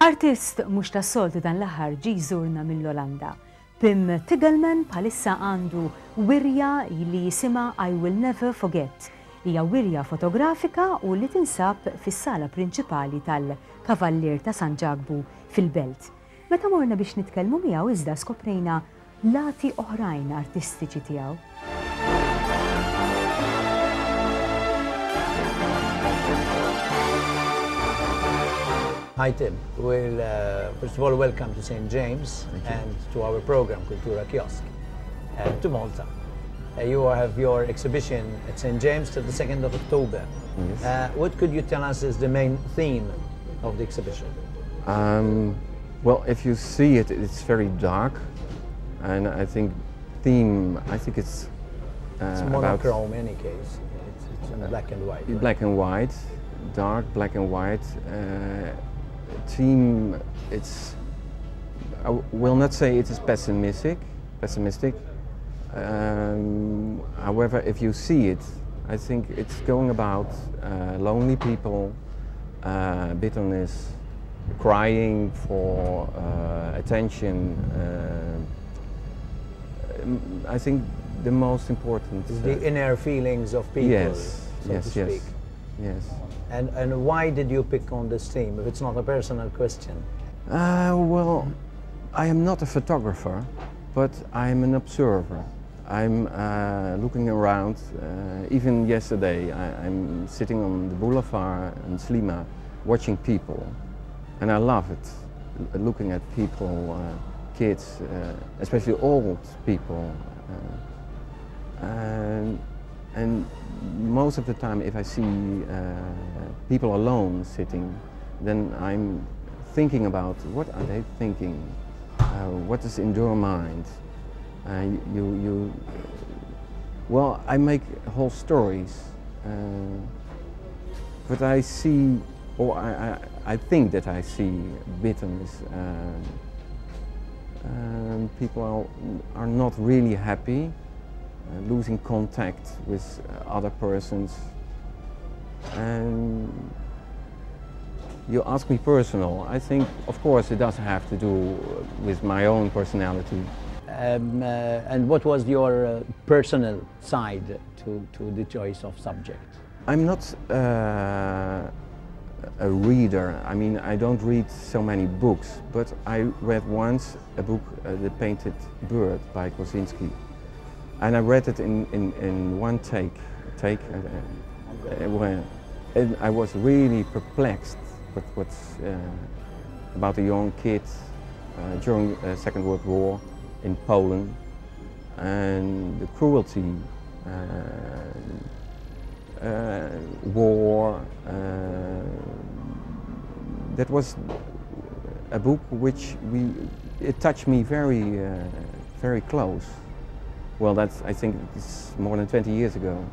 Artist mhux tas-soltu dan l-aħħar ġie jżurna mill-Olanda. Pim Tiggelman bħalissa għandu wirja li jisimha I Will Never Forget. Hija wirja fotografika u li tinsab fis-sala prinċipali tal-Kavallier ta' San Ġagbu fil-Belt. Meta morna biex nitkellmu miegħu iżda skoprejna lati oħrajn artistiċi tiegħu. Hi Tim, well, first of all welcome to St. James and to our program Cultura Kiosk and to Malta. You have your exhibition at St. James till the 2nd of October. Yes. What could you tell us is the main theme of the exhibition? Well, if you see it, it's very dark, and I think it's It's monochrome in any case. It's in black and white. Right? Black and white, dark, black and white. Theme, I will not say it is pessimistic. However, if you see it, I think it's going about lonely people, bitterness, crying for attention. I think the most important is the inner feelings of people. Yes, so to speak. Yes. And why did you pick on this theme, if it's not a personal question? Well, I am not a photographer, but I'm an observer. I'm looking around. Even yesterday, I'm sitting on the boulevard in Slima, watching people, and I love it. Looking at people, kids, especially old people, and most of the time, if I see people alone sitting, then I'm thinking about what are they thinking, what is in their mind. Well, I make whole stories, but I see, or I think that I see bitterness. People are not really happy. Losing contact with other persons. And you ask me personal, I think of course it does have to do with my own personality. And what was your personal side to the choice of subject? I'm not a reader. I mean, I don't read so many books, but I read once a book, The Painted Bird by Kosinski. And I read it in one take, and I was really perplexed with what's about a young kid during the Second World War in Poland, and the cruelty, war. That was a book which it touched me very close. Well, I think it's more than 20 years ago.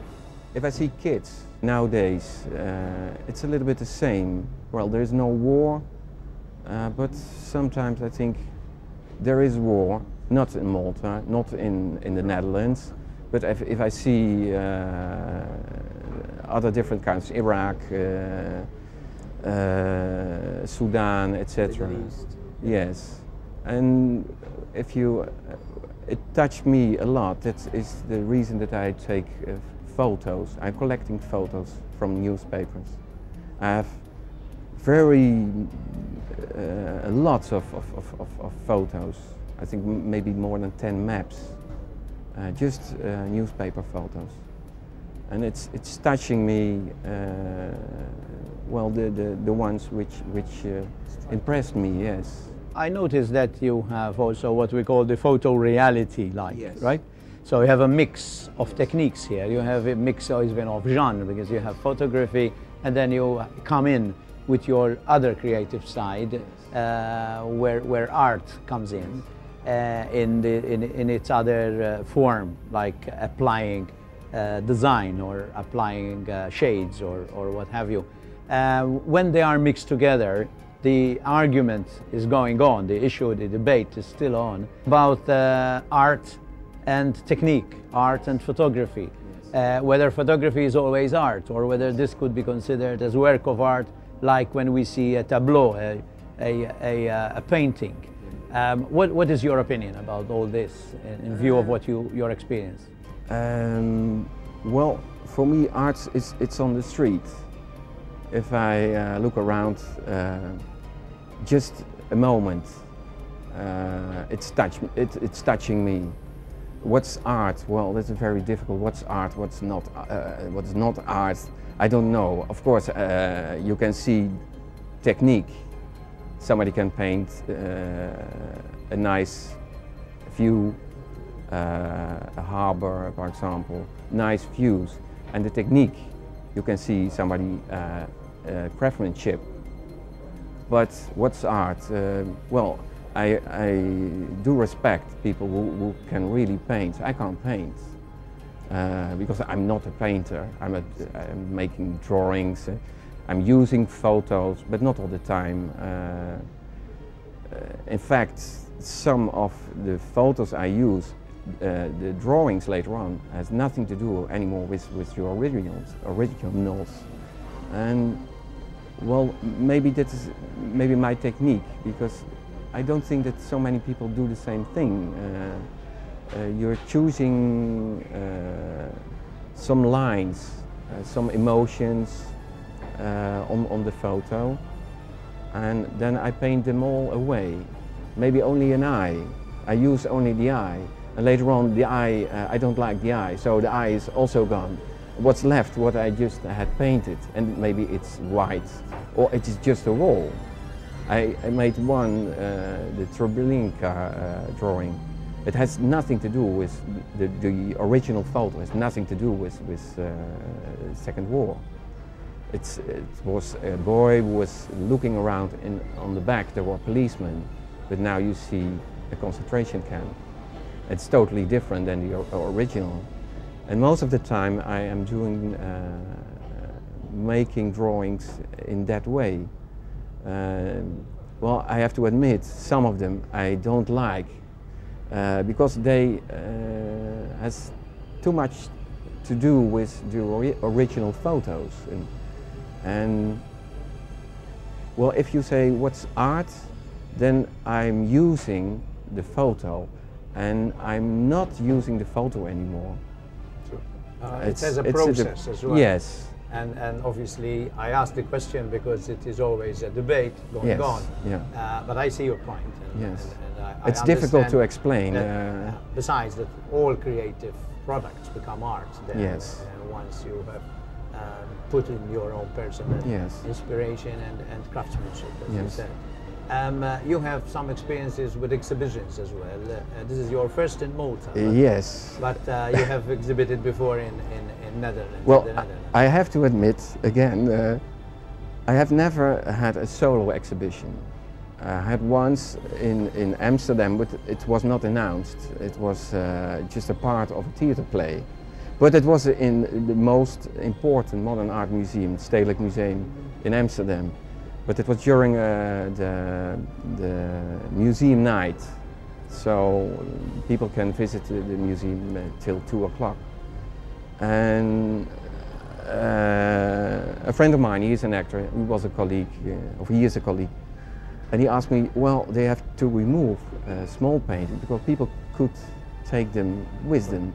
If I see kids nowadays, it's a little bit the same. Well, there is no war, but sometimes I think there is war, not in Malta, not in the Netherlands, but if I see other different countries, Iraq, Sudan, etc. Yes, and if you it touched me a lot. That is the reason that I take photos. I'm collecting photos from newspapers. I have lots of photos. I think maybe more than 10 maps, just newspaper photos. And it's touching me, well, the ones which impressed me, yes. I noticed that you have also what we call the photoreality light, yes. Right? So you have a mix of techniques here. You have a mix even of genre, because you have photography and then you come in with your other creative side, where art comes in its other form, like applying design or applying shades or what have you. When they are mixed together, the argument is going on, the issue, the debate is still on about art and technique, art and photography. Whether photography is always art, or whether this could be considered as work of art, like when we see a tableau, a painting. What is your opinion about all this in view of what your experience? Well, for me, art it's on the street. If I look around, just a moment, it's touching me. What's art? Well, that's very difficult. What's art? What's not art? I don't know. Of course, you can see technique. Somebody can paint a nice view, a harbor, for example, nice views, and the technique. You can see somebody craftsmanship. But what's art? Well, I do respect people who can really paint. I can't paint because I'm not a painter. I'm making drawings. I'm using photos, but not all the time. In fact, some of the photos I use, the drawings later on, has nothing to do anymore with your originals. And well, maybe that is my technique, because I don't think that so many people do the same thing. You're choosing some lines, some emotions on the photo, and then I paint them all away. Maybe only an eye. I use only the eye, and later on the eye, I don't like the eye, so the eye is also gone. What's left, what I just had painted, and maybe it's white, or it is just a wall. I made one, the Treblinka drawing. It has nothing to do with the original photo. It has nothing to do with Second War. It was a boy who was looking around, on the back there were policemen, but now you see a concentration camp. It's totally different than the original. And most of the time I am doing, making drawings in that way. Well, I have to admit, some of them I don't like, because they has too much to do with the original photos. And well, if you say what's art, then I'm using the photo, and I'm not using the photo anymore. It has a process as well. Yes. And obviously I asked the question because it is always a debate going on. Yeah. But I see your point. Yes. I it's difficult to understand explain. that, besides that, all creative products become art. Then, Yes. Once you have put in your own personal Yes. inspiration and craftsmanship, as you Yes. said. You have some experiences with exhibitions as well. This is your first in Malta. Yes. But you have exhibited before in Netherlands. Well, the Netherlands. I have to admit, again, I have never had a solo exhibition. I had once in Amsterdam, but it was not announced. It was just a part of a theater play. But it was in the most important modern art museum, the Stedelijk Museum in Amsterdam. But it was during the museum night, so people can visit the museum till 2 o'clock. And a friend of mine, he is an actor, he was a colleague, or he is a colleague, and he asked me, well, they have to remove small paintings because people could take them with them,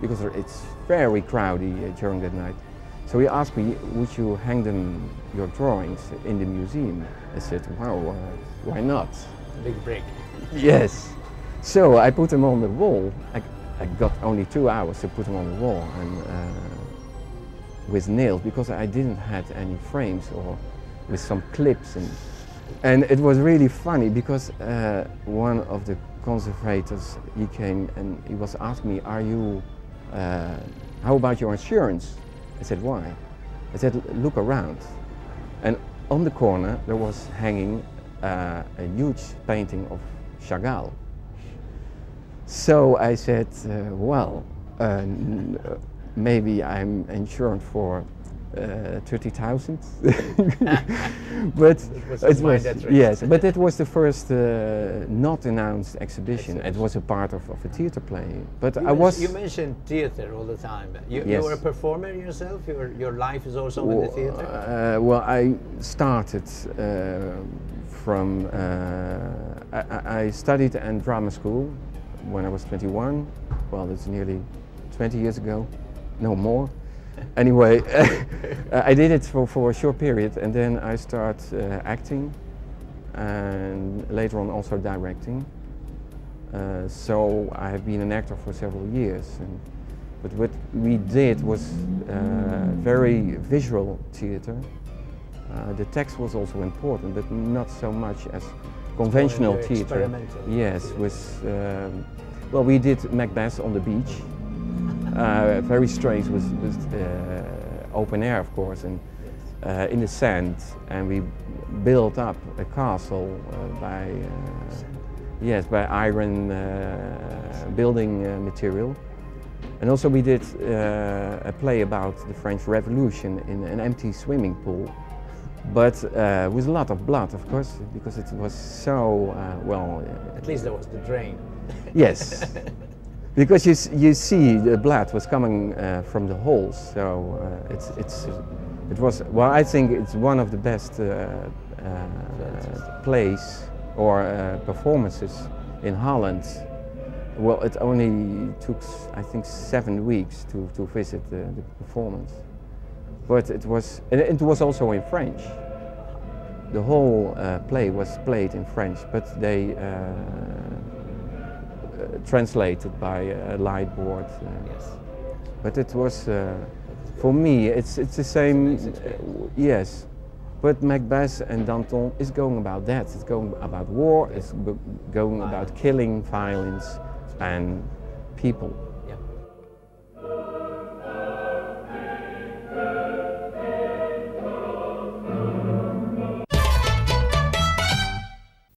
because it's very crowded during that night. So he asked me, would you hang them, your drawings, in the museum? I said, wow, why not? Big break. Yes. So I put them on the wall. I got only 2 hours to put them on the wall, and with nails, because I didn't have any frames, or with some clips. And it was really funny, because one of the conservators, he came and he was asking me, how about your insurance? I said, why? I said, look around. And on the corner there was hanging a huge painting of Chagall. So I said, well, maybe I'm insured for 30,000. But It was yes, but it was the first not announced exhibition. It was a part of a theater play. But You mentioned theater all the time. You Yes. were a performer yourself. Your life is also in the theater. Well, I started from. I studied at drama school when I was 21. Well, that's nearly 20 years ago, no more. Anyway, I did it for a short period, and then I started acting, and later on also directing. So I have been an actor for several years. But what we did was very visual theater. The text was also important, but not so much as conventional theater. Experimental. Yes, with well, we did Macbeth on the beach. Very strange with open air, of course, and in the sand, and we built up a castle by iron building material. And also we did a play about the French Revolution in an empty swimming pool, but with a lot of blood, of course, because it was so well. At least there was the drain. Yes, because you see the blood was coming from the holes, so it was, well, I think it's one of the best plays or performances in Holland. Well, it only took, I think, 7 weeks to visit the performance, but it was also in French. The whole play was played in French, but they translated by a light board. Yes. But it was, for me, it's the same. Yes, but Macbeth and Danton is going about that. It's going about war. It's going about killing, violence, and people.